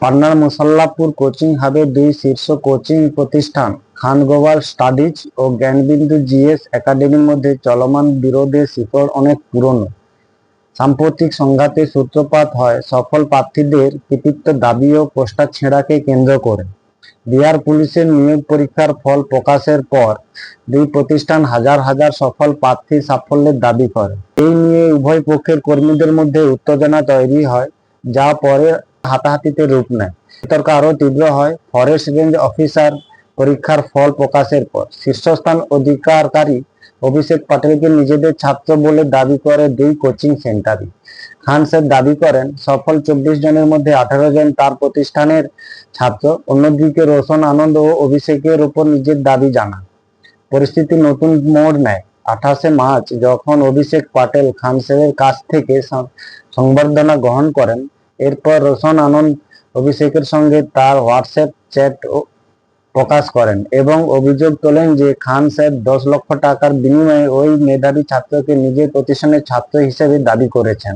পাটনার মুসাল্লাপুর কোচিং হাবে দুই শীর্ষ কোচিং প্রতিষ্ঠান খানগোপাল স্টাডিজ ও জ্ঞানবিন্দু জিএস একাডেমির মধ্যে চলমান বিরোধের শিকড় অনেক পুরনো। সাম্প্রতিক সংঘাতের সূত্রপাত হয় সফল প্রার্থীদের কৃতিত্ব দাবি ও পোস্টার ছেঁড়াকে কেন্দ্র করে। বিহার পুলিশের নিয়োগ পরীক্ষার ফল প্রকাশের পর দুই প্রতিষ্ঠান হাজার হাজার সফল প্রার্থীর সাফল্যের দাবি করে। এই নিয়ে উভয় পক্ষের কর্মীদের মধ্যে উত্তেজনা তৈরি হয়, যা পরে হাতাহাতিতে রূপ নেয়। বিতর্ক আরো তীব্র হয় ফরেস্ট রেঞ্জ অফিসার পরীক্ষার ফল প্রকাশের পর। শীর্ষস্থান অধিকারকারী অভিষেক প্যাটেলকে নিজেদের ছাত্র বলে দাবি করে দুই কোচিং সেন্টারই। খান স্যার দাবি করেন সফল 24 জনের মধ্যে 18 জন তার প্রতিষ্ঠানের ছাত্র। অন্যদিকে রোশন আনন্দ ও অভিষেকের উপর নিজের দাবি জানান। পরিস্থিতি নতুন মোড় নেয় 28শে মার্চ, যখন অভিষেক প্যাটেল খান স্যারের কাছ থেকে সংবর্ধনা গ্রহণ করেন। এরপর রোশন আনন্দ অভিষেকের সঙ্গে তার হোয়াটসঅ্যাপ চ্যাট প্রকাশ করেন এবং অভিযোগ তোলেন যে খান স্যার 10 লক্ষ টাকার বিনিময়ে ওই মেধাবী ছাত্রকে নিজের প্রতিষ্ঠানের ছাত্র হিসেবে দাবি করেছেন।